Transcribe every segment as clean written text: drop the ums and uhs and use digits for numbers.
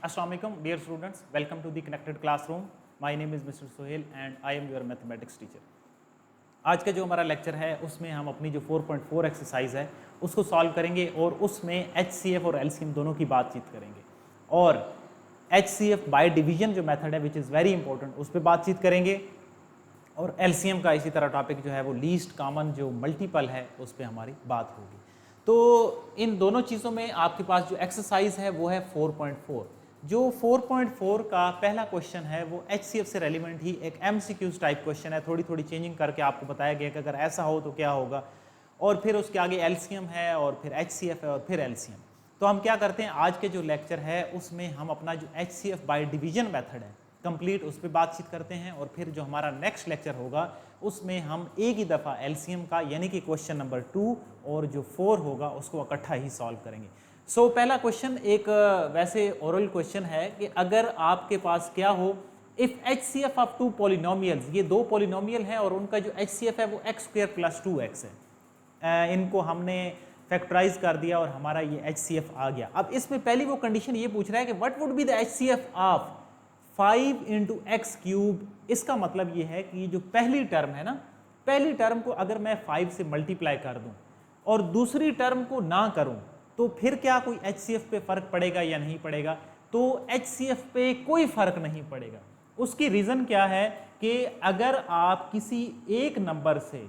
Assalamu alaikum dear students, welcome to the connected classroom. My name is Mr. Sohail and I am your mathematics teacher. आज का जो हमारा lecture है उसमें हम अपनी जो 4.4 एक्सरसाइज है उसको सॉल्व करेंगे और उसमें HCF और LCM दोनों की बातचीत करेंगे और HCF बाय डिवीजन जो मेथड है विच इज़ वेरी इंपॉर्टेंट उस पर बातचीत करेंगे और LCM का इसी तरह टॉपिक जो है वो लीस्ट कॉमन जो मल्टीपल है उस पर हमारी बात होगी। तो इन दोनों चीज़ों में आपके पास जो एक्सरसाइज है वो है 4.4। जो 4.4 का पहला क्वेश्चन है वो HCF से रेलिवेंट ही एक MCQs टाइप क्वेश्चन है, थोड़ी थोड़ी चेंजिंग करके आपको बताया गया कि अगर ऐसा हो तो क्या होगा, और फिर उसके आगे LCM है और फिर HCF है और फिर LCM। तो हम क्या करते हैं, आज के जो लेक्चर है उसमें हम अपना जो HCF बाय डिवीजन मेथड है कंप्लीट उस पर बातचीत करते हैं और फिर जो हमारा नेक्स्ट लेक्चर होगा उसमें हम एक ही दफ़ा LCM का यानी कि क्वेश्चन नंबर 2 और जो 4 होगा उसको इकट्ठा ही सॉल्व करेंगे। सो पहला क्वेश्चन एक वैसे ओरल क्वेश्चन है कि अगर आपके पास क्या हो, if HCF of two polynomials, ये दो पॉलिनोमियल हैं और उनका जो HCF है वो x² + 2x है, इनको हमने फैक्टराइज कर दिया और हमारा ये HCF आ गया। अब इसमें पहली वो कंडीशन ये पूछ रहा है कि what would be the HCF of 5 × x³। इसका मतलब ये है कि जो पहली टर्म है ना, पहली टर्म को अगर मैं 5 से मल्टीप्लाई कर दूं और दूसरी टर्म को ना करूं तो फिर क्या कोई HCF पे फर्क पड़ेगा या नहीं पड़ेगा? तो HCF पे कोई फर्क नहीं पड़ेगा। उसकी रीज़न क्या है कि अगर आप किसी एक नंबर से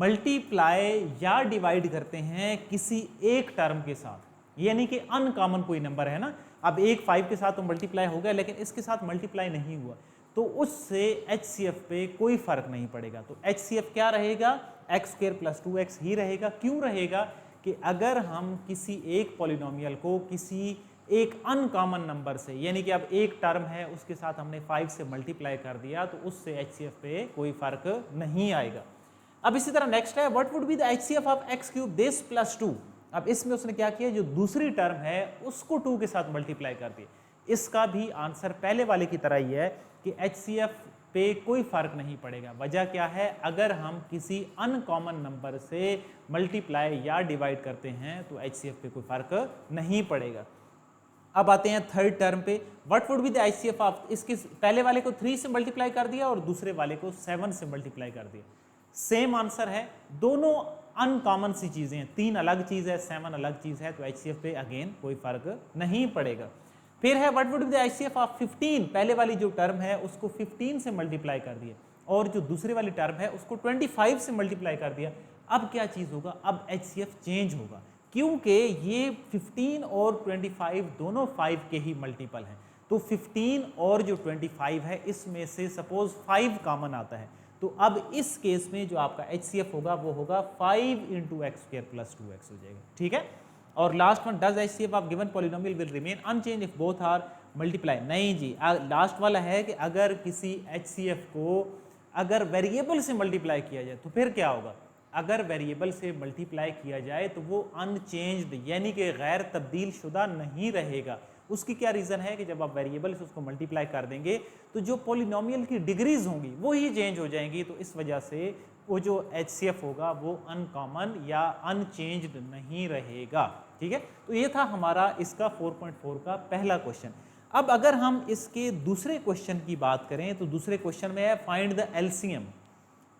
मल्टीप्लाई या डिवाइड करते हैं किसी एक टर्म के साथ, यानी कि अनकॉमन कोई नंबर है ना, अब एक 5 के साथ तो मल्टीप्लाई हो गया लेकिन इसके साथ मल्टीप्लाई नहीं हुआ, तो उससे HCF पे कोई फर्क नहीं पड़ेगा। तो HCF क्या रहेगा? x² + 2x ही रहेगा। क्यों रहेगा? कि अगर हम किसी एक पॉलिनोमियल को किसी एक अनकॉमन नंबर से, यानी कि अब एक टर्म है उसके साथ हमने 5 से मल्टीप्लाई कर दिया तो उससे HCF पे कोई फर्क नहीं आएगा। अब इसी तरह नेक्स्ट है, what would be the HCF of x³ this + 2। अब इसमें उसने क्या किया, जो दूसरी टर्म है उसको 2 के साथ मल्टीप्लाई कर दिया। इसका भी आंसर पहले वाले की तरह ही है कि HCF पे कोई फर्क नहीं पड़ेगा। वजह क्या है, अगर हम किसी अनकॉमन नंबर से मल्टीप्लाई या डिवाइड करते हैं तो HCF पे कोई फर्क नहीं पड़ेगा। अब आते हैं थर्ड टर्म पे, what would be the HCF of, इसके पहले वाले को 3 से मल्टीप्लाई कर दिया और दूसरे वाले को 7 से मल्टीप्लाई कर दिया। सेम आंसर है, दोनों अनकॉमन सी चीजें हैं, 3 अलग चीज है 7 अलग चीज है, तो HCF पे अगेन कोई फर्क नहीं पड़ेगा। फिर है what would be the HCF of 15, पहले वाली जो टर्म है उसको 15 से मल्टीप्लाई कर दिया और जो दूसरी वाली टर्म है उसको 25 से मल्टीप्लाई कर दिया। अब क्या चीज होगा, अब HCF चेंज होगा क्योंकि ये 15 और 25 दोनों 5 के ही मल्टीपल हैं। तो 15 और जो 25 है इसमें से सपोज 5 कॉमन आता है, तो अब इस केस में जो आपका HCF होगा वो होगा 5 × x² + 2x हो जाएगा। ठीक है। और last one, does HCF of given polynomial will remain unchanged if both are multiply. नहीं जी, लास्ट वाला है कि अगर किसी HCF को अगर वेरिएबल से मल्टीप्लाई किया जाए तो फिर क्या होगा, अगर वेरिएबल से मल्टीप्लाई किया जाए तो वो अनचेंज्ड यानी कि गैर तब्दील शुदा नहीं रहेगा। उसकी क्या रीज़न है कि जब आप वेरिएबल से उसको मल्टीप्लाई कर देंगे तो जो पॉलिनोमियल की डिग्रीज होंगी वो ही चेंज हो जाएंगी, तो इस वजह से वो जो HCF होगा वो अनकॉमन या अनचेंज्ड नहीं रहेगा। ठीक है, तो ये था हमारा इसका 4.4 का पहला क्वेश्चन। अब अगर हम इसके दूसरे क्वेश्चन की बात करें तो दूसरे क्वेश्चन में है फाइंड द LCM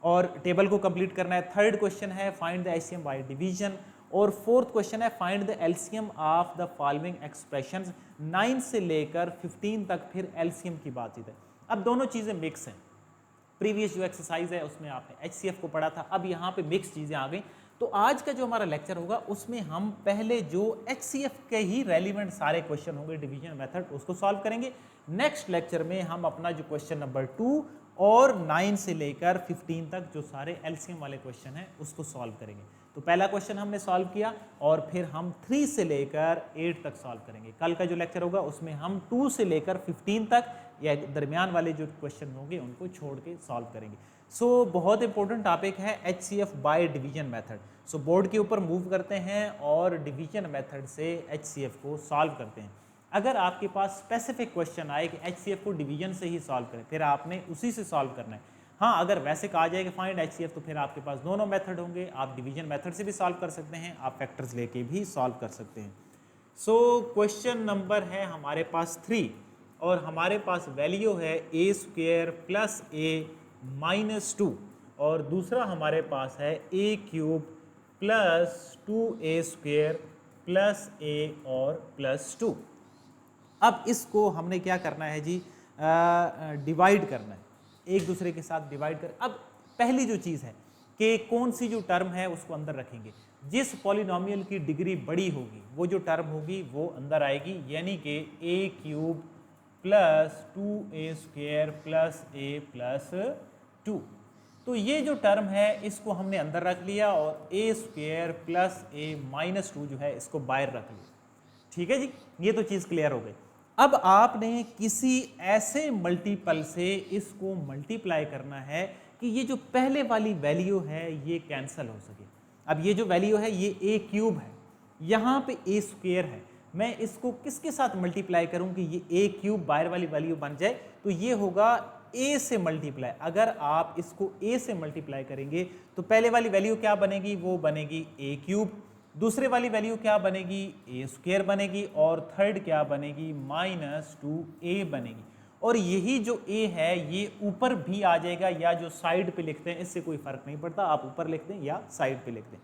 और टेबल को कंप्लीट करना है। थर्ड क्वेश्चन है find the HCM by division और फोर्थ क्वेश्चन है find the LCM of the following expressions. 9 से लेकर 15 तक फिर LCM की बातचीत है। अब दोनों चीज़ें मिक्स हैं, प्रीवियस जो एक्सरसाइज है उसमें आपने HCF को पढ़ा था, अब यहाँ पे मिक्स चीज़ें आ गई। तो आज का जो हमारा लेक्चर होगा उसमें हम पहले जो HCF के ही रेलिवेंट सारे क्वेश्चन होंगे डिवीजन मेथड उसको सॉल्व करेंगे। नेक्स्ट लेक्चर में हम अपना जो क्वेश्चन नंबर 2 और 9 से लेकर 15 तक जो सारे LCM वाले क्वेश्चन हैं उसको सॉल्व करेंगे। तो पहला क्वेश्चन हमने सॉल्व किया और फिर हम 3 से लेकर 8 तक सॉल्व करेंगे। कल का जो लेक्चर होगा उसमें हम 2 से लेकर 15 तक या दरमियान वाले जो क्वेश्चन होंगे उनको छोड़ के सॉल्व करेंगे। सो बहुत इंपॉर्टेंट टॉपिक है HCF by division method. So board के ऊपर मूव करते हैं और डिवीजन मेथड से HCF को सॉल्व करते हैं। अगर आपके पास स्पेसिफिक क्वेश्चन आए कि HCF को डिवीजन से ही सॉल्व करें, फिर आपने उसी से सॉल्व करना है। हाँ, अगर वैसे कहा जाए कि फाइंड HCF तो फिर आपके पास दोनों मेथड होंगे, आप डिवीजन मेथड से भी सॉल्व कर सकते हैं, आप फैक्टर्स लेके भी सॉल्व कर सकते हैं। सो क्वेश्चन नंबर है हमारे पास 3 और हमारे पास वैल्यू है a square plus a minus 2 और दूसरा हमारे पास है a cube plus 2a square plus a और प्लस 2। अब इसको हमने क्या करना है जी, डिवाइड करना है, एक दूसरे के साथ डिवाइड कर। अब पहली जो चीज़ है कि कौन सी जो टर्म है उसको अंदर रखेंगे, जिस पॉलिनोमियल की डिग्री बड़ी होगी वो जो टर्म होगी वो अंदर आएगी, यानी कि a cube plus 2a square plus a plus 2। तो ये जो टर्म है इसको हमने अंदर रख लिया और ए स्क्वेयर प्लस ए माइनस 2 जो है इसको बाहर रख लिया। ठीक है जी, ये तो चीज़ क्लियर हो गई। अब आपने किसी ऐसे मल्टीपल से इसको मल्टीप्लाई करना है कि ये जो पहले वाली वैल्यू है ये कैंसिल हो सके। अब ये जो वैल्यू है ये ए क्यूब है, यहाँ पे ए स्क्वेयर है, मैं इसको किसके साथ मल्टीप्लाई करूं कि ये ए क्यूब बाहर वाली वैल्यू बन जाए, तो ये होगा ए से मल्टीप्लाई। अगर आप इसको ए से मल्टीप्लाई करेंगे तो पहले वाली वैल्यू क्या बनेगी, वो बनेगी ए क्यूब, दूसरे वाली वैल्यू क्या बनेगी, ए स्क्वेयर बनेगी, और थर्ड क्या बनेगी, माइनस 2a बनेगी। और यही जो a है ये ऊपर भी आ जाएगा या जो साइड पे लिखते हैं इससे कोई फर्क नहीं पड़ता, आप ऊपर लिख दें या साइड पे लिख दें।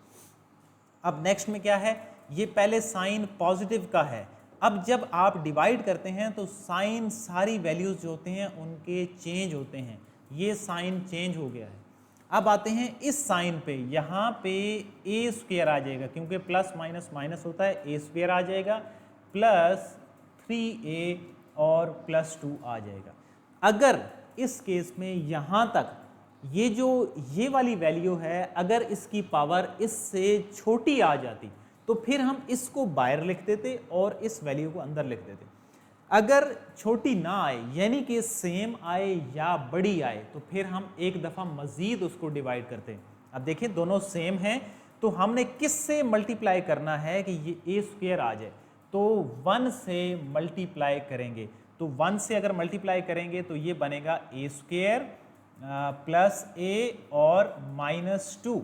अब नेक्स्ट में क्या है, ये पहले साइन पॉजिटिव का है। अब जब आप डिवाइड करते हैं तो साइन सारी वैल्यूज जो होते हैं उनके चेंज होते हैं, ये साइन चेंज हो गया है। अब आते हैं इस साइन पे, यहाँ पे ए स्क्वेयर आ जाएगा क्योंकि प्लस माइनस माइनस होता है, ए स्क्वेयर आ जाएगा प्लस 3a और प्लस 2 आ जाएगा। अगर इस केस में यहाँ तक ये वाली वैल्यू है अगर इसकी पावर इससे छोटी आ जाती तो फिर हम इसको बाहर लिख देते और इस वैल्यू को अंदर लिख देते। अगर छोटी ना आए यानी कि सेम आए या बड़ी आए तो फिर हम एक दफ़ा मज़ीद उसको डिवाइड करते हैं। अब देखिए दोनों सेम हैं तो हमने किस से मल्टीप्लाई करना है कि ये ए स्क्वेयर आ जाए, तो 1 से मल्टीप्लाई करेंगे। तो 1 से अगर मल्टीप्लाई करेंगे तो ये बनेगा ए स्क्वेयर प्लस ए और माइनस 2।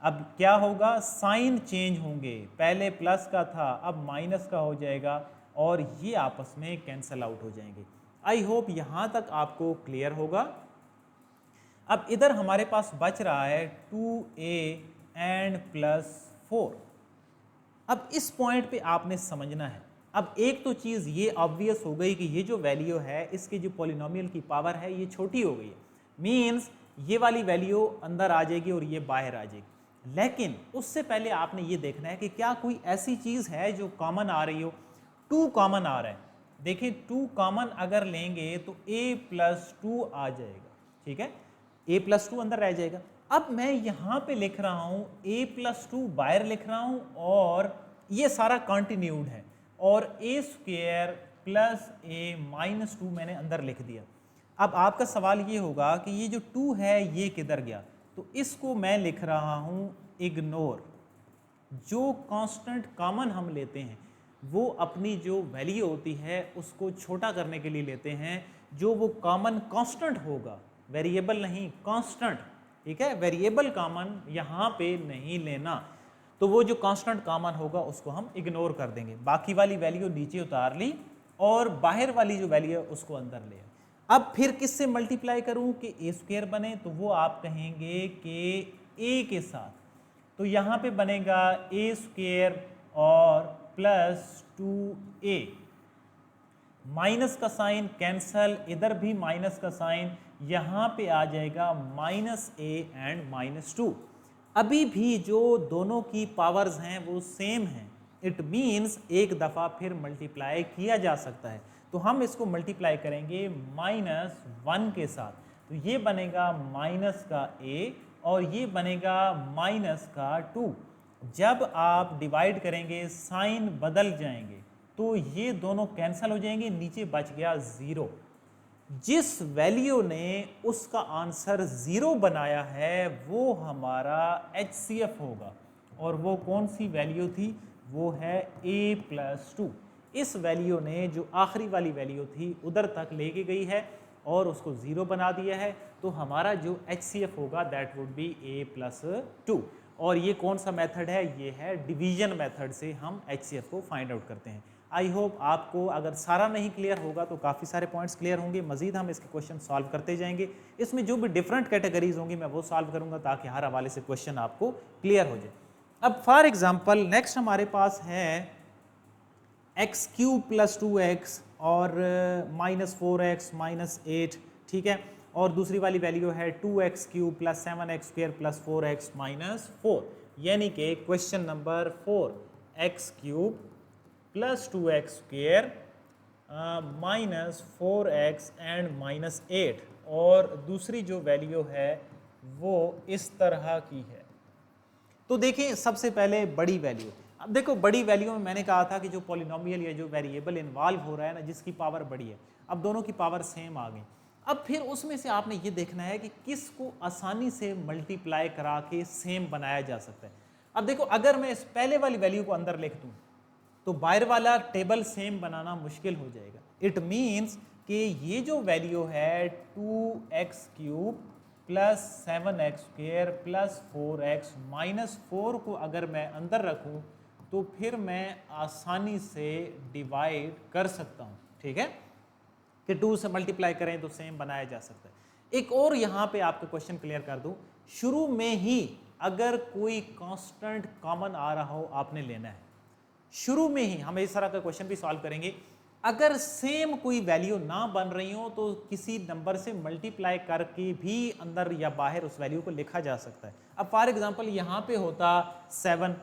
अब क्या होगा, साइन चेंज होंगे, पहले प्लस का था अब माइनस का हो जाएगा और ये आपस में कैंसल आउट हो जाएंगे। आई होप यहाँ तक आपको क्लियर होगा। अब इधर हमारे पास बच रहा है 2a एंड प्लस 4। अब इस पॉइंट पे आपने समझना है। अब एक तो चीज़ ये ऑब्वियस हो गई कि ये जो वैल्यू है इसकी जो पॉलिनोमियल की पावर है ये छोटी हो गई है, मीन्स ये वाली वैल्यू अंदर आ जाएगी और ये बाहर आ जाएगी। लेकिन उससे पहले आपने ये देखना है कि क्या कोई ऐसी चीज़ है जो कॉमन आ रही हो। 2 कॉमन आ रहा है, देखिए 2 कॉमन अगर लेंगे तो a प्लस 2 आ जाएगा, ठीक है, a प्लस 2 अंदर रह जाएगा। अब मैं यहाँ पे लिख रहा हूँ a प्लस 2 बाहर लिख रहा हूँ और ये सारा कंटिन्यूड है और a square plus a minus 2 मैंने अंदर लिख दिया। अब आपका सवाल ये होगा कि ये जो 2 है ये किधर गया, तो इसको मैं लिख रहा हूँ इग्नोर। जो कांस्टेंट कॉमन हम लेते हैं वो अपनी जो वैल्यू होती है उसको छोटा करने के लिए लेते हैं, जो वो कॉमन कांस्टेंट होगा, वेरिएबल नहीं कांस्टेंट, ठीक है, वेरिएबल कॉमन यहाँ पे नहीं लेना। तो वो जो कांस्टेंट कॉमन होगा उसको हम इग्नोर कर देंगे, बाकी वाली वैल्यू नीचे उतार ली और बाहर वाली जो वैल्यू है उसको अंदर ले। अब फिर किससे मल्टीप्लाई करूँ कि ए स्क्वेयर बने, तो वो आप कहेंगे कि a के साथ, तो यहाँ पे बनेगा ए स्क्वेयर और प्लस 2a, माइनस का साइन कैंसल, इधर भी माइनस का साइन, यहाँ पे आ जाएगा माइनस a एंड माइनस 2। अभी भी जो दोनों की पावर्स हैं वो सेम हैं, इट मीन्स एक दफ़ा फिर मल्टीप्लाई किया जा सकता है। तो हम इसको मल्टीप्लाई करेंगे माइनस 1 के साथ, तो ये बनेगा माइनस का a और ये बनेगा माइनस का 2। जब आप डिवाइड करेंगे साइन बदल जाएंगे तो ये दोनों कैंसिल हो जाएंगे, नीचे बच गया 0। जिस वैल्यू ने उसका आंसर 0 बनाया है वो हमारा HCF होगा और वो कौन सी वैल्यू थी, वो है a प्लस 2। इस वैल्यू ने जो आखिरी वाली वैल्यू थी उधर तक लेके गई है और उसको 0 बना दिया है, तो हमारा जो HCF होगा that would be a plus 2। और ये कौन सा मेथड है, ये है डिवीजन मेथड से हम HCF को फाइंड आउट करते हैं। आई होप आपको अगर सारा नहीं क्लियर होगा तो काफ़ी सारे पॉइंट्स क्लियर होंगे। मजीद हम इसके क्वेश्चन सॉल्व करते जाएंगे, इसमें जो भी डिफरेंट कैटेगरीज होंगी मैं वो सॉल्व करूंगा ताकि हर हवाले से क्वेश्चन आपको क्लियर हो जाए। अब फॉर एग्जांपल नेक्स्ट हमारे पास है एक्स क्यूब प्लस 2x और -4x -8, ठीक है, और दूसरी वाली वैल्यू है 2x cube plus 7x square plus 4x -4, यानी कि question number 4 x cube plus 2x square -4x and -8, और दूसरी जो वैल्यू है वो इस तरह की है। तो देखिए सबसे पहले बड़ी वैल्यू, अब देखो बड़ी वैल्यू में मैंने कहा था कि जो पॉलिनोमियल या जो वेरिएबल इन्वॉल्व हो रहा है ना, जिसकी पावर बड़ी है, अब दोनों की पावर सेम आ गई। अब फिर उसमें से आपने ये देखना है कि किसको आसानी से मल्टीप्लाई करा के सेम बनाया जा सकता है। अब देखो अगर मैं इस पहले वाली वैल्यू को अंदर लिख दूं तो बाहर वाला टेबल सेम बनाना मुश्किल हो जाएगा। इट मीन्स कि ये जो वैल्यू है 2x cube plus 7x square plus 4x -4 को अगर मैं अंदर रखूं तो फिर मैं आसानी से डिवाइड कर सकता हूं, ठीक है, कि 2 से मल्टीप्लाई करें तो सेम बनाया जा सकता है। एक और यहां पे आपको क्वेश्चन क्लियर कर दूं, शुरू में ही अगर कोई कांस्टेंट कॉमन आ रहा हो आपने लेना है। शुरू में ही हम इस तरह का क्वेश्चन भी सॉल्व करेंगे। अगर सेम कोई वैल्यू ना बन रही हो तो किसी नंबर से मल्टीप्लाई करके भी अंदर या बाहर उस वैल्यू को लिखा जा सकता है। अब फॉर एग्जांपल यहाँ पे होता 7,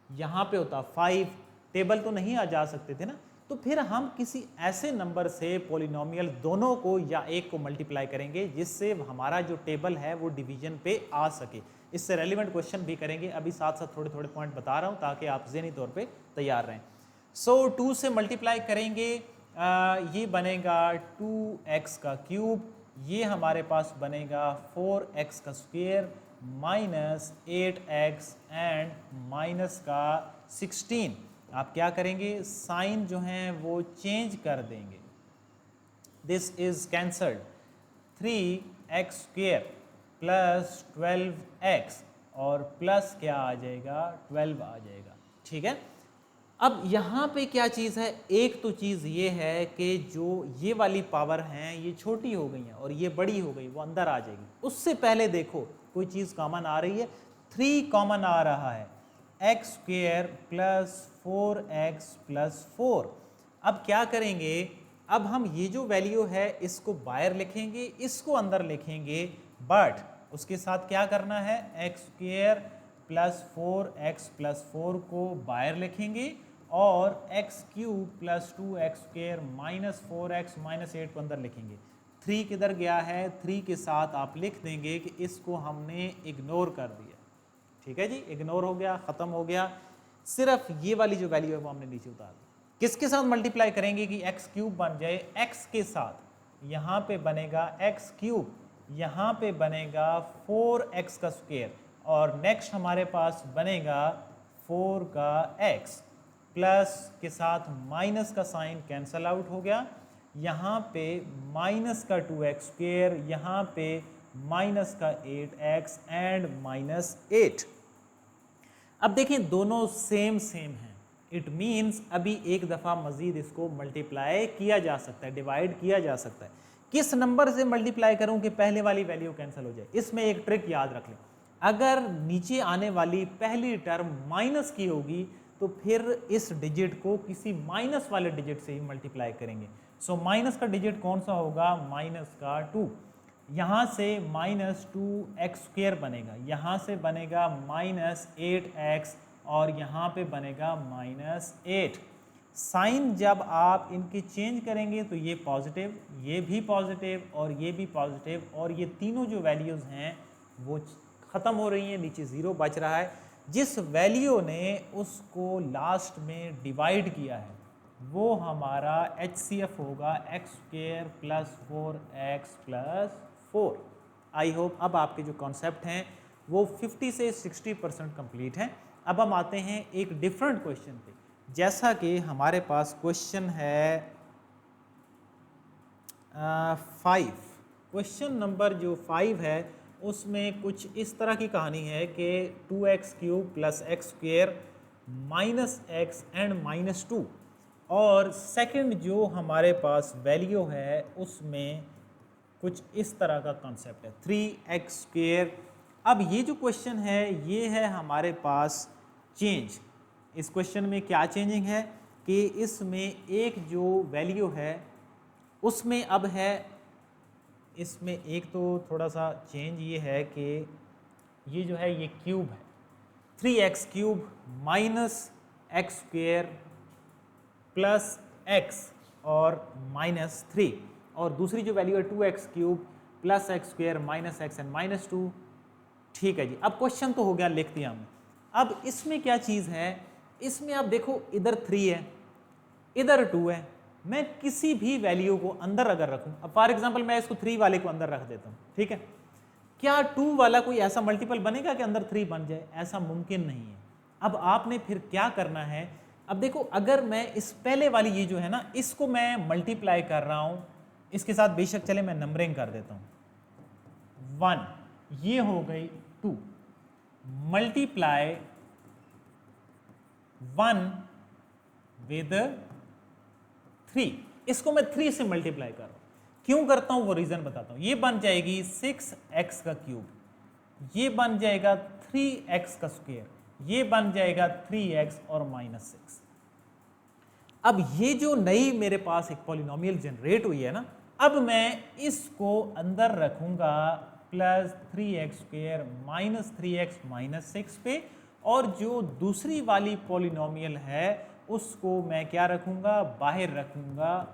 यहाँ पे होता 5, टेबल तो नहीं आ जा सकते थे ना, तो फिर हम किसी ऐसे नंबर से पॉलिनोमियल दोनों को या एक को मल्टीप्लाई करेंगे जिससे हमारा जो टेबल है वो डिवीजन पे आ सके। इससे रेलिवेंट क्वेश्चन भी करेंगे, अभी साथ साथ थोड़े थोड़े पॉइंट बता रहा हूँ ताकि आप ज़हनी तौर पे तैयार रहें। सो 2 से मल्टीप्लाई करेंगे, ये बनेगा 2x का क्यूब, ये हमारे पास बनेगा 4x का स्क्वायर -8x एंड माइनस का 16। आप क्या करेंगे, साइन जो हैं वो चेंज कर देंगे। This is cancelled, 3x square plus 12x और प्लस क्या आ जाएगा, 12 आ जाएगा, ठीक है। अब यहाँ पे क्या चीज़ है, एक तो चीज़ ये है कि जो ये वाली पावर हैं ये छोटी हो गई हैं और ये बड़ी हो गई, वो अंदर आ जाएगी। उससे पहले देखो कोई चीज़ कॉमन आ रही है, 3 कॉमन आ रहा है, x square plus 4x plus 4। अब क्या करेंगे, अब हम ये जो वैल्यू है इसको बाहर लिखेंगे, इसको अंदर लिखेंगे, बट उसके साथ क्या करना है, x square plus 4x plus 4 को बाहर लिखेंगे और x cube plus 2x square -4x -8 को अंदर लिखेंगे। 3 किधर गया है, 3 के साथ आप लिख देंगे कि इसको हमने इग्नोर कर दिया, ठीक है जी, इग्नोर हो गया, ख़त्म हो गया। सिर्फ ये वाली जो वैल्यू है वो हमने नीचे उतार दी। किसके साथ मल्टीप्लाई करेंगे कि एक्स क्यूब बन जाए, एक्स के साथ, यहाँ पे बनेगा एक्स क्यूब, यहाँ पे बनेगा 4x का स्क्वायर और नेक्स्ट हमारे पास बनेगा 4 का x, प्लस के साथ माइनस का साइन कैंसल आउट हो गया, यहाँ पे माइनस का 2x स्क्वायर, यहाँ पे माइनस का 8x एंड -8। अब देखें दोनों सेम हैं, इट मीन्स अभी एक दफ़ा मज़ीद इसको मल्टीप्लाई किया जा सकता है, डिवाइड किया जा सकता है। किस नंबर से मल्टीप्लाई करूं कि पहले वाली वैल्यू कैंसिल हो जाए, इसमें एक ट्रिक याद रख लें। अगर नीचे आने वाली पहली टर्म माइनस की होगी तो फिर इस डिजिट को किसी माइनस वाले डिजिट से ही मल्टीप्लाई करेंगे। सो माइनस का डिजिट कौन सा होगा, माइनस का 2, यहाँ से -2x स्क्वायर बनेगा, यहाँ से बनेगा -8x और यहाँ पे बनेगा -8। साइन जब आप इनके चेंज करेंगे तो ये पॉजिटिव, ये भी पॉजिटिव और ये भी पॉजिटिव, और ये तीनों जो वैल्यूज़ हैं वो ख़त्म हो रही हैं, नीचे 0 बच रहा है। जिस वैल्यू ने उसको लास्ट में डिवाइड किया है वो हमारा HCF होगा x square plus 4x plus 4। I hope अब आपके जो कॉन्सेप्ट हैं वो 50 से 60% कंप्लीट हैं। अब हम आते हैं एक डिफरेंट क्वेश्चन पे, जैसा कि हमारे पास क्वेश्चन है 5। क्वेश्चन नंबर जो 5 है उसमें कुछ इस तरह की कहानी है कि 2x cube plus x square -x and -2, और सेकंड जो हमारे पास वैल्यू है उसमें कुछ इस तरह का कॉन्सेप्ट है 3x²। अब ये जो क्वेश्चन है ये है हमारे पास चेंज। इस क्वेश्चन में क्या चेंजिंग है कि इसमें एक जो वैल्यू है उसमें अब है, इसमें एक तो थोड़ा सा चेंज ये है कि ये जो है ये क्यूब है 3x³ minus x² plus x और -3, और दूसरी जो वैल्यू है 2x³ plus x² minus x and -2। ठीक है जी, अब क्वेश्चन तो हो गया, लिख दिया हमने। अब इसमें क्या चीज़ है, इसमें आप देखो इधर 3 है इधर 2 है, मैं किसी भी वैल्यू को अंदर अगर रखूं, अब फॉर एग्जांपल मैं इसको 3 वाले को अंदर रख देता हूं, ठीक है, क्या 2 वाला कोई ऐसा मल्टीपल बनेगा कि अंदर 3 बन जाए? ऐसा मुमकिन नहीं है। अब आपने फिर क्या करना है, अब देखो अगर मैं इस पहले वाली ये जो है ना इसको मैं मल्टीप्लाई कर रहा हूं, इसके साथ बेशक चले मैं नंबरिंग कर देता हूं 1, ये हो गई 2 मल्टीप्लाई 1 विद 3, इसको मैं 3 से मल्टीप्लाई कर रहा हूं। क्यों करता हूं वो रीजन बताता हूं। ये बन जाएगी 6x³, ये बन जाएगा 3x², ये बन जाएगा 3x और -6। अब ये जो नई मेरे पास एक पॉलिनोमियल जनरेट हुई है ना, अब मैं इसको अंदर रखूंगा प्लस 3x² माइनस 3x -6 पे, और जो दूसरी वाली पॉलिनोमियल है उसको मैं क्या रखूंगा, बाहर रखूंगा।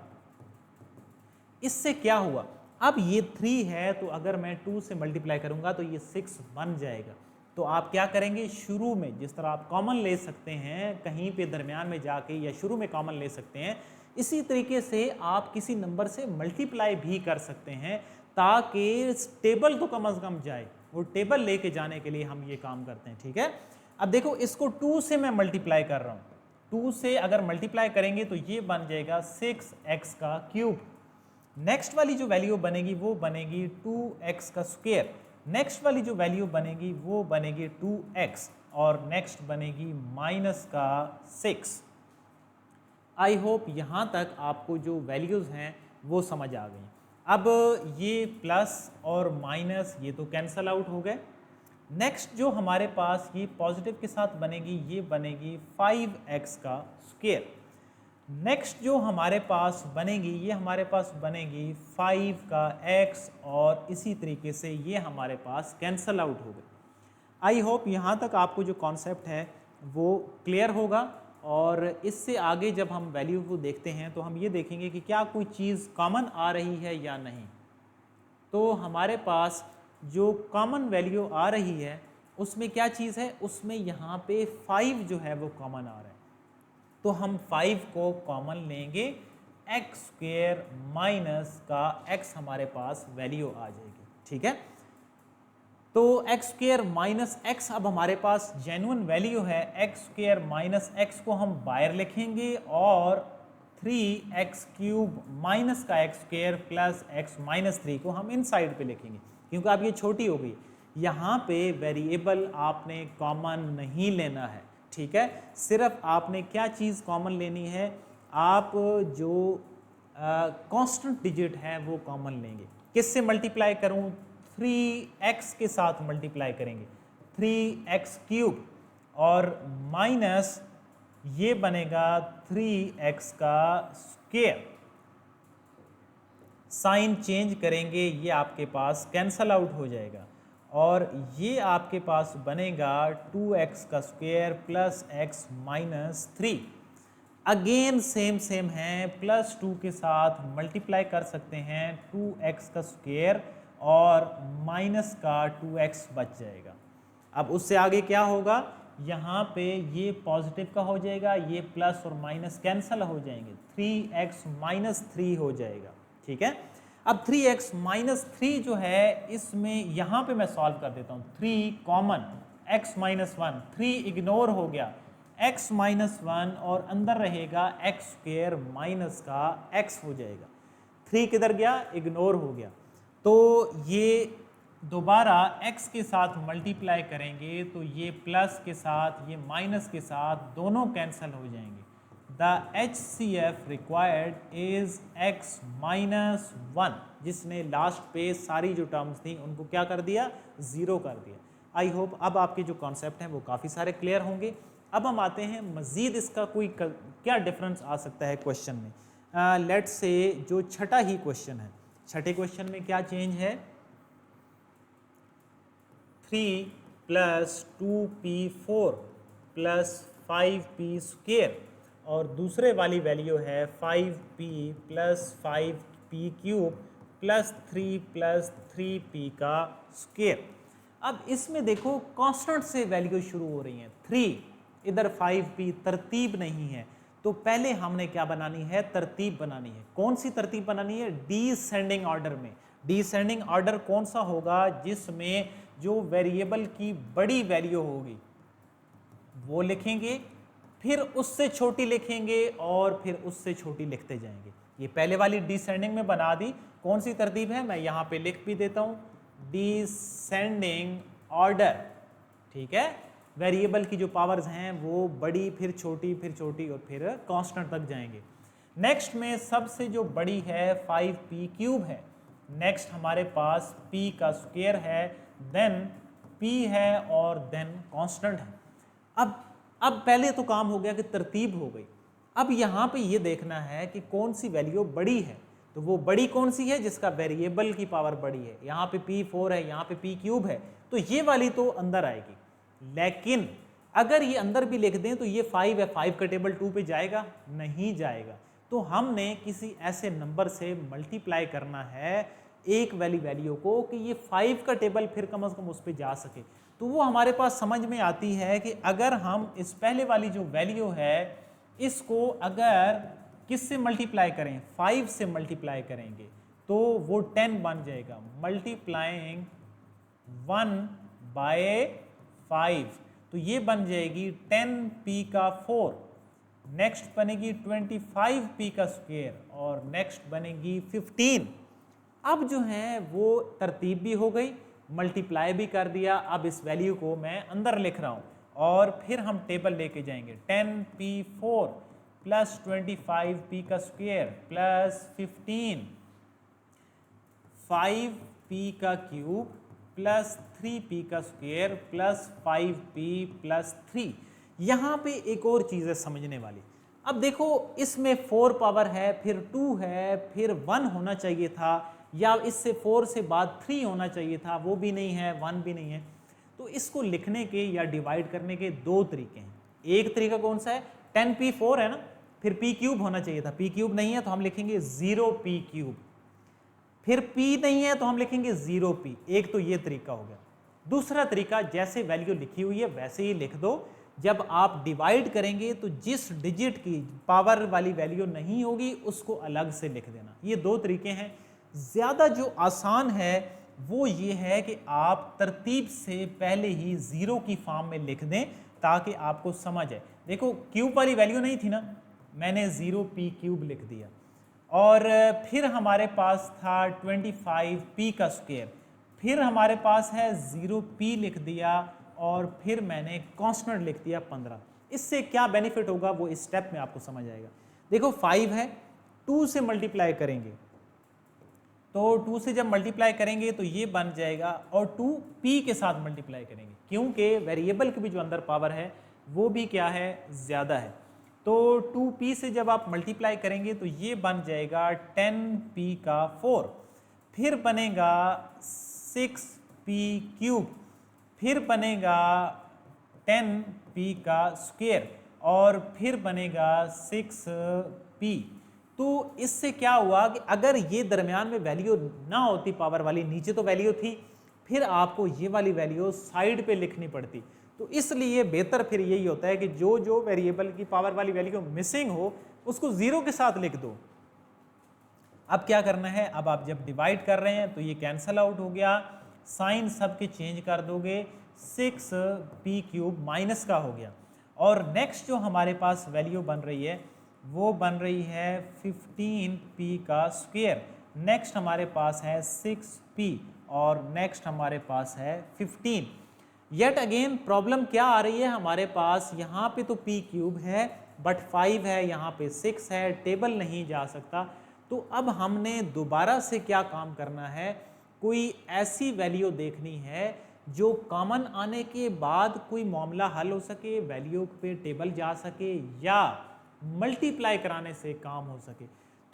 इससे क्या हुआ, अब ये 3 है तो अगर मैं 2 से मल्टीप्लाई करूंगा तो ये 6 बन जाएगा। तो आप क्या करेंगे, शुरू में जिस तरह आप कॉमन ले सकते हैं कहीं पे दरमियान में जाके, या शुरू में कॉमन ले सकते हैं, इसी तरीके से आप किसी नंबर से मल्टीप्लाई भी कर सकते हैं ताकि टेबल तो कम से कम जाए। वो टेबल लेके जाने के लिए हम ये काम करते हैं, ठीक है। अब देखो इसको 2 से मैं मल्टीप्लाई कर रहा हूँ, 2 से अगर मल्टीप्लाई करेंगे तो ये बन जाएगा 6x³। नेक्स्ट वाली जो वैल्यू बनेगी वो बनेगी 2x², नेक्स्ट वाली जो वैल्यू बनेगी वो बनेगी 2x, और नेक्स्ट बनेगी -6। आई होप यहाँ तक आपको जो वैल्यूज़ हैं वो समझ आ गई। अब ये प्लस और माइनस ये तो कैंसल आउट हो गए। नेक्स्ट जो हमारे पास ये पॉजिटिव के साथ बनेगी, ये बनेगी 5x²। नेक्स्ट जो हमारे पास बनेगी, ये हमारे पास बनेगी 5 का x, और इसी तरीके से ये हमारे पास कैंसल आउट हो गए। आई होप यहाँ तक आपको जो कॉन्सेप्ट है वो क्लियर होगा, और इससे आगे जब हम वैल्यू को देखते हैं तो हम ये देखेंगे कि क्या कोई चीज़ कॉमन आ रही है या नहीं। तो हमारे पास जो कॉमन वैल्यू आ रही है उसमें क्या चीज़ है, उसमें यहाँ पे 5 जो है वो कॉमन आ रहा है, तो हम 5 को कॉमन लेंगे, x² माइनस का x हमारे पास वैल्यू आ जाएगी, ठीक है। तो x² माइनस x अब हमारे पास जेन्युइन वैल्यू है, x² माइनस x को हम बाहर लिखेंगे, और 3x³ माइनस का x² प्लस x -3 को हम इनसाइड पे लिखेंगे, क्योंकि अब ये छोटी हो गई। यहाँ पे वेरिएबल आपने कॉमन नहीं लेना है, ठीक है। सिर्फ आपने क्या चीज़ कॉमन लेनी है, आप जो कांस्टेंट डिजिट है वो कॉमन लेंगे। किससे मल्टीप्लाई करूं, 3x के साथ मल्टीप्लाई करेंगे, 3x³ और माइनस ये बनेगा 3x²। साइन चेंज करेंगे, ये आपके पास कैंसल आउट हो जाएगा, और ये आपके पास बनेगा 2x² plus x -3। Again same है, +2 के साथ मल्टीप्लाई कर सकते हैं, 2x² और माइनस का 2x बच जाएगा। अब उससे आगे क्या होगा, यहाँ पे ये पॉजिटिव का हो जाएगा, ये प्लस और माइनस कैंसल हो जाएंगे, 3x -3 हो जाएगा, ठीक है। अब 3x -3 जो है इसमें यहाँ पे मैं सॉल्व कर देता हूँ, 3 कॉमन, x -1, 3 इग्नोर हो गया, x -1 और अंदर रहेगा x² माइनस का x हो जाएगा, 3 किधर गया, इग्नोर हो गया। तो ये दोबारा x के साथ मल्टीप्लाई करेंगे तो ये प्लस के साथ, ये माइनस के साथ दोनों कैंसिल हो जाएंगे, the HCF required is x minus 1, जिसने लास्ट पे सारी जो टर्म्स थी उनको क्या कर दिया, 0 कर दिया। आई होप अब आपके जो कॉन्सेप्ट हैं वो काफ़ी सारे क्लियर होंगे। अब हम आते हैं मज़ीद इसका कोई क्या डिफरेंस आ सकता है क्वेश्चन में। लेट्स से जो छठा ही क्वेश्चन है, छठे क्वेश्चन में क्या चेंज है, 3 + 2p4 + 5p स्क्वायर, और दूसरे वाली वैल्यू है 5p + 5p क्यूब + 3 + 3p का स्क्वायर। अब इसमें देखो कांस्टेंट से वैल्यू शुरू हो रही हैं, 3 इधर 5p, तरतीब नहीं है, तो पहले हमने क्या बनानी है, तरतीब बनानी है। कौन सी तरतीब बनानी है, डिसेंडिंग ऑर्डर में। डिसेंडिंग ऑर्डर कौन सा होगा, जिसमें जो वेरिएबल की बड़ी वैल्यू होगी वो लिखेंगे, फिर उससे छोटी लिखेंगे और फिर उससे छोटी लिखते जाएंगे। ये पहले वाली डिसेंडिंग में बना दी। कौन सी तरतीब है, मैं यहाँ पे लिख भी देता हूँ, डिसेंडिंग ऑर्डर, ठीक है। वेरिएबल की जो पावर्स हैं वो बड़ी, फिर छोटी और फिर कांस्टेंट तक जाएंगे। नेक्स्ट में सबसे जो बड़ी है 5p क्यूब है, नेक्स्ट हमारे पास p का स्क्वायर है, देन p है और देन कांस्टेंट है। अब पहले तो काम हो गया कि तरतीब हो गई। अब यहाँ पे ये देखना है कि कौन सी वैल्यू बड़ी है, तो वो बड़ी कौन सी है जिसका वेरिएबल की पावर बड़ी है। यहाँ पे p4 है, यहाँ पे p क्यूब है, तो ये वाली तो अंदर आएगी। लेकिन अगर ये अंदर भी लिख दें तो ये 5 है, 5 का टेबल 2 पे जाएगा, नहीं जाएगा। तो हमने किसी ऐसे नंबर से मल्टीप्लाई करना है एक वाली वैल्यू को कि ये 5 का टेबल फिर कम से कम उस पर जा सके। तो वो हमारे पास समझ में आती है कि अगर हम इस पहले वाली जो वैल्यू है इसको अगर किससे मल्टीप्लाई करें, 5 से मल्टीप्लाई करेंगे तो वो 10 बन जाएगा। मल्टीप्लाइंग 1 बाय 5, तो ये बन जाएगी 10p का 4, नेक्स्ट बनेगी 25p का स्क्वायर और नेक्स्ट बनेगी 15। अब जो है वो तरतीब भी हो गई, मल्टीप्लाई भी कर दिया। अब इस वैल्यू को मैं अंदर लिख रहा हूँ और फिर हम टेबल लेके जाएंगे, 10p4 + 25p का स्क्वायर प्लस 15 5p का क्यूब प्लस 3p का स्क्वायर प्लस 5p + 3। यहाँ पे एक और चीज़ है समझने वाली। अब देखो इसमें 4 पावर है, फिर 2 है, फिर 1 होना चाहिए था, या इससे 4 से बाद 3 होना चाहिए था, वो भी नहीं है, 1 भी नहीं है। तो इसको लिखने के या डिवाइड करने के दो तरीके हैं। एक तरीका कौन सा है, 10p4 है ना, फिर p क्यूब होना चाहिए था, p क्यूब नहीं है तो हम लिखेंगे 0p क्यूब, फिर p नहीं है तो हम लिखेंगे 0p। एक तो ये तरीका हो गया। दूसरा तरीका, जैसे वैल्यू लिखी हुई है वैसे ही लिख दो। जब आप डिवाइड करेंगे तो जिस डिजिट की पावर वाली वैल्यू नहीं होगी उसको अलग से लिख देना। ये दो तरीके हैं। ज़्यादा जो आसान है वो ये है कि आप तरतीब से पहले ही 0 की फॉर्म में लिख दें ताकि आपको समझ आए। देखो क्यूब वाली वैल्यू नहीं थी ना, मैंने 0p क्यूब लिख दिया, और फिर हमारे पास था 25p का स्क्वायर, फिर हमारे पास है 0p लिख दिया, और फिर मैंने कांस्टेंट लिख दिया 15। इससे क्या बेनिफिट होगा वो इस स्टेप में आपको समझ आएगा। देखो 5 है, 2 से मल्टीप्लाई करेंगे, तो 2 से जब मल्टीप्लाई करेंगे तो ये बन जाएगा, और 2p के साथ मल्टीप्लाई करेंगे क्योंकि वेरिएबल की भी जो अंदर पावर है वो भी क्या है, ज़्यादा है। तो 2p से जब आप मल्टीप्लाई करेंगे तो ये बन जाएगा 10p का 4, फिर बनेगा 6p क्यूब, फिर बनेगा 10p का स्क्वायर, और फिर बनेगा 6p। तो इससे क्या हुआ कि अगर ये दरमियान में वैल्यू ना होती पावर वाली, नीचे तो वैल्यू थी, फिर आपको ये वाली वैल्यू साइड पे लिखनी पड़ती। तो इसलिए बेहतर फिर यही होता है कि जो जो वेरिएबल की पावर वाली वैल्यू मिसिंग हो उसको 0 के साथ लिख दो। अब क्या करना है, अब आप जब डिवाइड कर रहे हैं तो ये कैंसल आउट हो गया, साइन सबके चेंज कर दोगे, 6p क्यूब माइनस का हो गया, और नेक्स्ट जो हमारे पास वैल्यू बन रही है वो बन रही है 15p का स्क्वायर, नेक्स्ट हमारे पास है 6p, और नेक्स्ट हमारे पास है 15। येट अगेन प्रॉब्लम क्या आ रही है हमारे पास, यहाँ पे तो p क्यूब है बट 5 है, यहाँ पे 6 है, टेबल नहीं जा सकता। तो अब हमने दोबारा से क्या काम करना है, कोई ऐसी वैल्यू देखनी है जो कॉमन आने के बाद कोई मामला हल हो सके, वैल्यू पे टेबल जा सके या मल्टीप्लाई कराने से काम हो सके।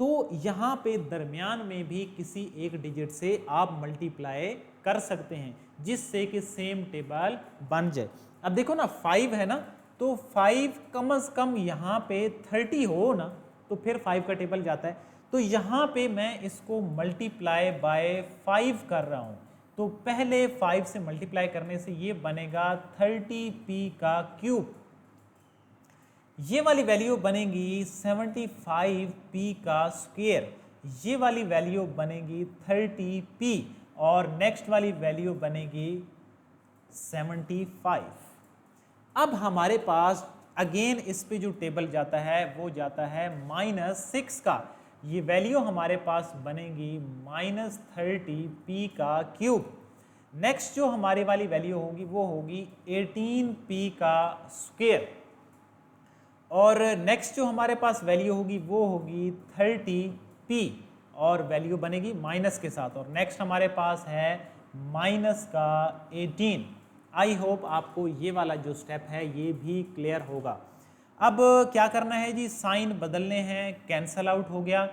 तो यहाँ पे दरमियान में भी किसी एक डिजिट से आप मल्टीप्लाई कर सकते हैं जिससे कि सेम टेबल बन जाए। अब देखो ना 5 है ना, तो 5 कम से कम यहाँ पे 30 हो ना, तो फिर 5 का टेबल जाता है। तो यहाँ पे मैं इसको मल्टीप्लाई बाय 5 कर रहा हूँ, तो पहले 5 से मल्टीप्लाई करने से ये बनेगा 30p का क्यूब, ये वाली वैल्यू बनेगी 75p का स्क्वायर, ये वाली वैल्यू बनेगी 30p और नेक्स्ट वाली वैल्यू बनेगी 75। अब हमारे पास अगेन इस पे जो टेबल जाता है वो जाता है -6 का, ये वैल्यू हमारे पास बनेगी -30p का क्यूब। नेक्स्ट जो हमारी वाली वैल्यू होगी वो होगी 18p का स्क्वायर और नेक्स्ट जो हमारे पास वैल्यू होगी वो होगी 30p और वैल्यू बनेगी माइनस के साथ, और नेक्स्ट हमारे पास है माइनस का 18। आई होप आपको ये वाला जो स्टेप है ये भी क्लियर होगा। अब क्या करना है जी, साइन बदलने हैं, कैंसल आउट हो गया,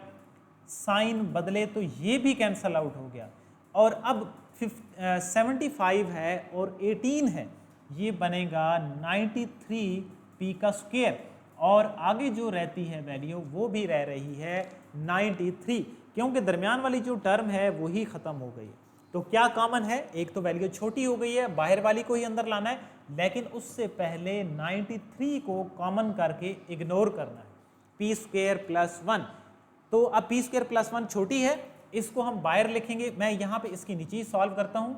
साइन बदले तो ये भी कैंसल आउट हो गया, और अब 75 है और 18 है, ये बनेगा 93p का स्क्वायर और आगे जो रहती है वैल्यू वो भी रह रही है 93, क्योंकि दरमियान वाली जो टर्म है वही ख़त्म हो गई। तो क्या कॉमन है, एक तो वैल्यू छोटी हो गई है, बाहर वाली को ही अंदर लाना है, लेकिन उससे पहले 93 को कॉमन करके इग्नोर करना है, पी स्क्वायर प्लस 1। तो अब पी स्क्वायर प्लस 1 छोटी है, इसको हम बाहर लिखेंगे, मैं यहाँ पे इसके नीचे ही सॉल्व करता हूँ।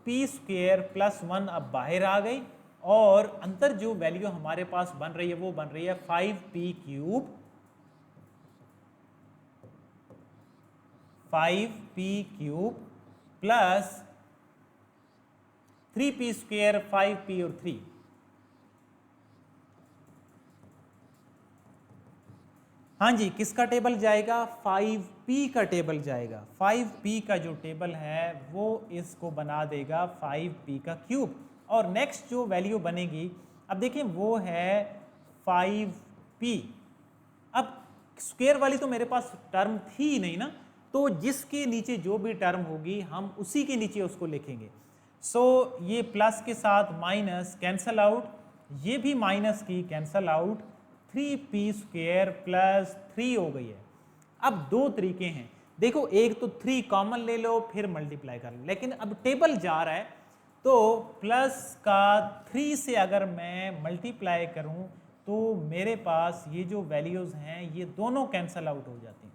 पी स्क्वायर प्लस 1 अब बाहर आ गई और अंतर जो वैल्यू हमारे पास बन रही है वो बन रही है 5p cube, 5p cube plus 3p square, 5p और 3। हाँ जी, किसका टेबल जाएगा, 5p का टेबल जाएगा। 5p का जो टेबल है वो इसको बना देगा 5p का क्यूब, और नेक्स्ट जो वैल्यू बनेगी अब देखिए वो है 5p। अब स्क्वायर वाली तो मेरे पास टर्म थी ही नहीं ना, तो जिसके नीचे जो भी टर्म होगी हम उसी के नीचे उसको लिखेंगे। सो ये प्लस के साथ माइनस कैंसल आउट, ये भी माइनस की cancel out, 3p square plus 3 हो गई है। अब दो तरीके हैं, देखो एक तो 3 कॉमन ले लो फिर मल्टीप्लाई कर लो, लेकिन अब टेबल जा रहा है तो प्लस का 3 से अगर मैं मल्टीप्लाई करूं तो मेरे पास ये जो वैल्यूज हैं ये दोनों कैंसल आउट हो जाती हैं।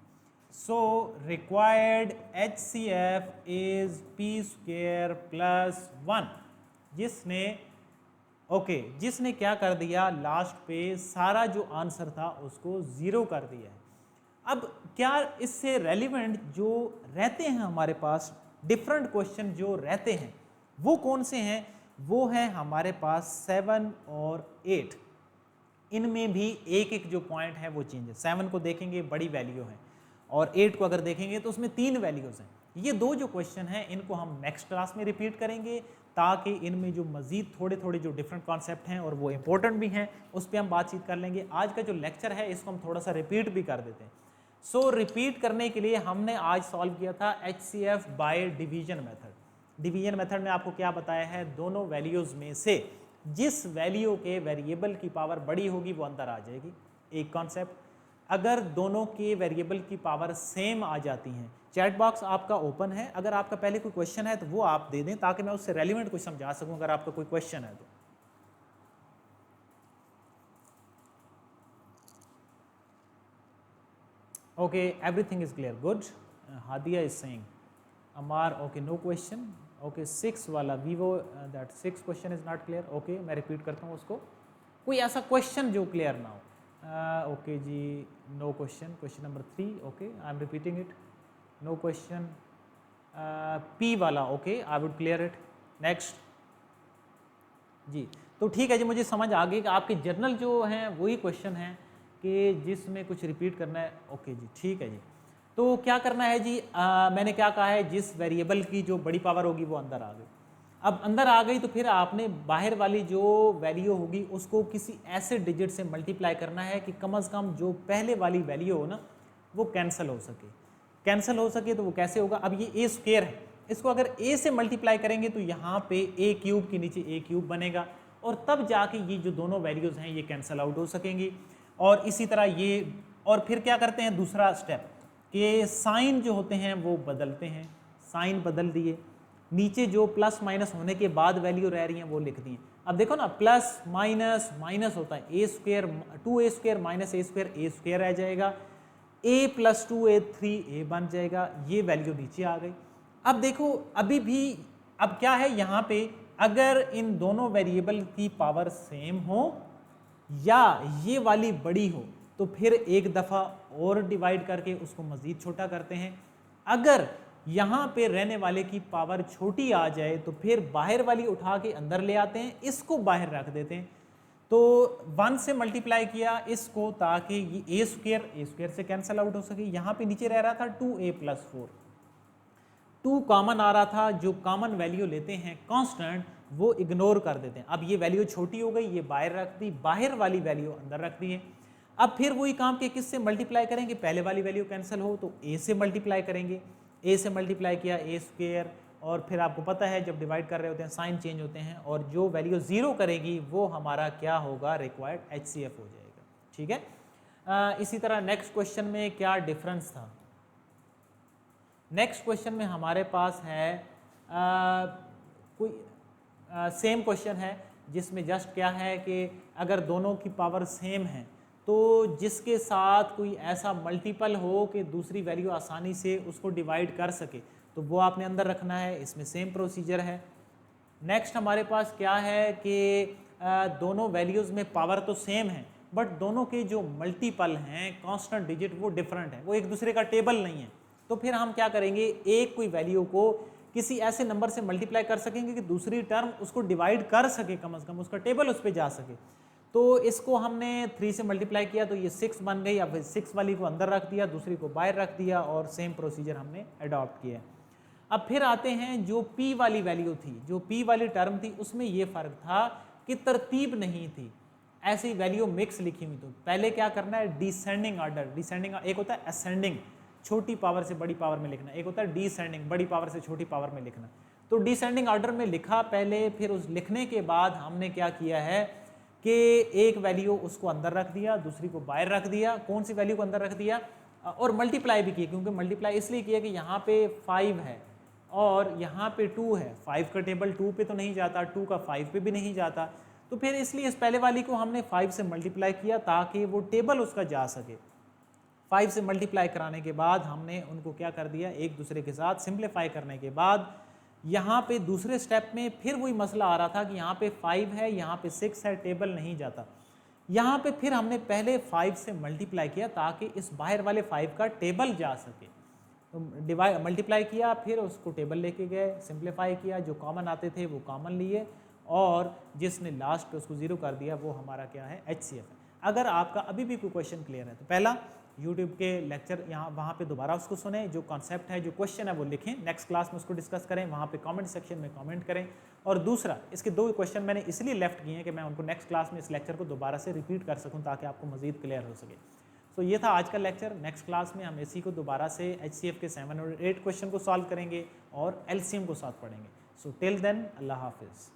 So required HCF is p square plus 1, जिसने क्या कर दिया, लास्ट पे सारा जो आंसर था उसको 0 कर दिया है। अब क्या इससे रेलिवेंट जो रहते हैं हमारे पास डिफरेंट क्वेश्चन जो रहते हैं वो कौन से हैं, वो है हमारे पास 7 और 8। इनमें भी एक एक जो पॉइंट है वो चेंज है। 7 को देखेंगे बड़ी वैल्यू है और 8 को अगर देखेंगे तो उसमें 3 वैल्यूज हैं। ये दो जो क्वेश्चन हैं इनको हम नेक्स्ट क्लास में रिपीट करेंगे ताकि इनमें जो मजीद थोड़े थोड़े जो डिफरेंट कॉन्सेप्ट हैं और वो इंपॉर्टेंट भी हैं उस पर हम बातचीत कर लेंगे। आज का जो लेक्चर है इसको हम थोड़ा सा रिपीट भी कर देते हैं। सो रिपीट करने के लिए हमने आज सॉल्व किया था HCF by division method. Division method में आपको क्या बताया है, दोनों वैल्यूज़ में से जिस वैल्यू के वेरिएबल की पावर बड़ी होगी वो अंदर आ जाएगी, एक कॉन्सेप्ट। अगर दोनों के वेरिएबल की पावर सेम आ जाती हैं, चैट बॉक्स आपका ओपन है, अगर आपका पहले कोई क्वेश्चन है तो वो आप दे दें ताकि मैं उससे रेलिवेंट कुछ समझा सकूं अगर आपका कोई क्वेश्चन है तो। Okay, everything is clear, good. Hadiya is saying, अमार ओके नो क्वेश्चन, ओके 6 वाला वीवो that 6 question is not clear. Okay मैं रिपीट करता हूँ उसको, कोई ऐसा क्वेश्चन जो क्लियर ना हो। ओके जी, no question, question number 3, okay I am repeating it, no question. P वाला okay I would clear it. Next जी, तो ठीक है जी, मुझे समझ आ गई कि आपके जर्नल जो हैं वही क्वेश्चन हैं कि जिसमें कुछ रिपीट करना है। ओके जी, ठीक है जी। तो क्या करना है जी, मैंने क्या कहा है, जिस वेरिएबल की जो बड़ी पावर होगी वो अंदर आ गई। अब अंदर आ गई तो फिर आपने बाहर वाली जो वैल्यू होगी उसको किसी ऐसे डिजिट से मल्टीप्लाई करना है कि कम से कम जो पहले वाली वैल्यू हो ना वो कैंसिल हो सके। कैंसिल हो सके तो वो कैसे होगा, अब ये ए स्क्वायर है, इसको अगर ए से मल्टीप्लाई करेंगे तो यहाँ पे ए क्यूब के नीचे ए क्यूब बनेगा और तब जाके ये जो दोनों वैल्यूज़ हैं ये कैंसिल आउट हो सकेंगी। और इसी तरह ये, और फिर क्या करते हैं दूसरा स्टेप कि साइन जो होते हैं वो बदलते हैं, साइन बदल दिए, नीचे जो प्लस माइनस होने के बाद वैल्यू रह रही हैं वो लिख दी हैं। अब देखो ना, प्लस माइनस माइनस होता है, ए स्क्वायर 2a² माइनस ए स्क्वायर रह जाएगा, a + 2a 3a बन जाएगा, ये वैल्यू नीचे आ गई। अब देखो अभी भी अब क्या है यहाँ पे, अगर इन दोनों वेरिएबल की पावर सेम हो या ये वाली बड़ी हो तो फिर एक दफ़ा और डिवाइड करके उसको मज़ीद छोटा करते हैं। अगर यहाँ पे रहने वाले की पावर छोटी आ जाए तो फिर बाहर वाली उठा के अंदर ले आते हैं, इसको बाहर रख देते हैं। तो 1 से मल्टीप्लाई किया इसको ताकि ये ए स्क्वायर से कैंसिल आउट हो सके। यहाँ पे नीचे रह रहा था 2a + 4, 2 कॉमन आ रहा था, जो कॉमन वैल्यू लेते हैं कांस्टेंट वो इग्नोर कर देते हैं। अब ये वैल्यू छोटी हो गई, ये बाहर रख दी, बाहर वाली वैल्यू अंदर रख दी है। अब फिर वही काम के किससे मल्टीप्लाई करेंगे, पहले वाली वैल्यू कैंसिल हो तो a से मल्टीप्लाई करेंगे, a से मल्टीप्लाई किया a स्क्वायर, और फिर आपको पता है जब डिवाइड कर रहे होते हैं साइन चेंज होते हैं और जो वैल्यू 0 करेगी वो हमारा क्या होगा, रिक्वायर्ड HCF हो जाएगा। ठीक है। इसी तरह नेक्स्ट क्वेश्चन में क्या डिफरेंस था, नेक्स्ट क्वेश्चन में हमारे पास है कोई सेम क्वेश्चन है जिसमें जस्ट क्या है कि अगर दोनों की पावर सेम है तो जिसके साथ कोई ऐसा मल्टीपल हो कि दूसरी वैल्यू आसानी से उसको डिवाइड कर सके तो वो आपने अंदर रखना है, इसमें सेम प्रोसीजर है। नेक्स्ट हमारे पास क्या है कि दोनों वैल्यूज़ में पावर तो सेम है बट दोनों के जो मल्टीपल हैं कांस्टेंट डिजिट वो डिफरेंट है, वो एक दूसरे का टेबल नहीं है। तो फिर हम क्या करेंगे, एक कोई वैल्यू को किसी ऐसे नंबर से मल्टीप्लाई कर सकेंगे कि दूसरी टर्म उसको डिवाइड कर सके, कम से कम उसका टेबल उस पर जा सके। तो इसको हमने 3 से मल्टीप्लाई किया तो ये 6 बन गई। अब 6 वाली को अंदर रख दिया, दूसरी को बाहर रख दिया और सेम प्रोसीजर हमने अडॉप्ट किया। अब फिर आते हैं जो p वाली वैल्यू थी, जो p वाली टर्म थी उसमें ये फ़र्क था कि तरतीब नहीं थी, ऐसी वैल्यू मिक्स लिखी हुई। तो पहले क्या करना है, डिसेंडिंग ऑर्डर, डिसेंडिंग एक होता है असेंडिंग छोटी पावर से बड़ी पावर में लिखना, एक होता है डिसेंडिंग बड़ी पावर से छोटी पावर में लिखना। तो डिसेंडिंग ऑर्डर में लिखा पहले, फिर उस लिखने के बाद हमने क्या किया है कि एक वैल्यू उसको अंदर रख दिया, दूसरी को बाहर रख दिया। कौन सी वैल्यू को अंदर रख दिया, और मल्टीप्लाई भी किया, क्योंकि मल्टीप्लाई इसलिए किया कि यहाँ पे 5 है और यहाँ पे 2 है, 5 का टेबल 2 पे तो नहीं जाता, 2 का 5 पे भी नहीं जाता, तो फिर इसलिए इस पहले वाली को हमने 5 से मल्टीप्लाई किया ताकि वो टेबल उसका जा सके। 5 से मल्टीप्लाई कराने के बाद हमने उनको क्या कर दिया, एक दूसरे के साथ सिंप्लीफाई करने के बाद यहाँ पे दूसरे स्टेप में फिर वही मसला आ रहा था कि यहाँ पे 5 है, यहाँ पे 6 है, टेबल नहीं जाता। यहाँ पे फिर हमने पहले 5 से मल्टीप्लाई किया ताकि इस बाहर वाले 5 का टेबल जा सके। तो मल्टीप्लाई किया, फिर उसको टेबल लेके गए, सिंप्लीफाई किया, जो कॉमन आते थे वो कॉमन लिए और जिसने लास्ट पे उसको 0 कर दिया वो हमारा क्या है, HCF है। अगर आपका अभी भी कोई क्वेश्चन क्लियर है तो पहला YouTube के लेक्चर यहाँ वहाँ पे दोबारा उसको सुने, जो कॉन्सेप्ट है, जो क्वेश्चन है वो लिखें, नेक्स्ट क्लास में उसको डिस्कस करें, वहाँ पे कमेंट सेक्शन में कमेंट करें। और दूसरा, इसके 2 क्वेश्चन मैंने इसलिए लेफ्ट किए हैं कि मैं उनको नेक्स्ट क्लास में इस लेक्चर को दोबारा से रिपीट कर सकूँ ताकि आपको मजीद क्लियर हो सके। सो ये था आज का लेक्चर। नेक्स्ट क्लास में हम इसी को दोबारा से HCF के 7 और 8 क्वेश्चन को सॉल्व करेंगे और LCM को साथ पढ़ेंगे। सो टिल देन, अल्लाह हाफिज़।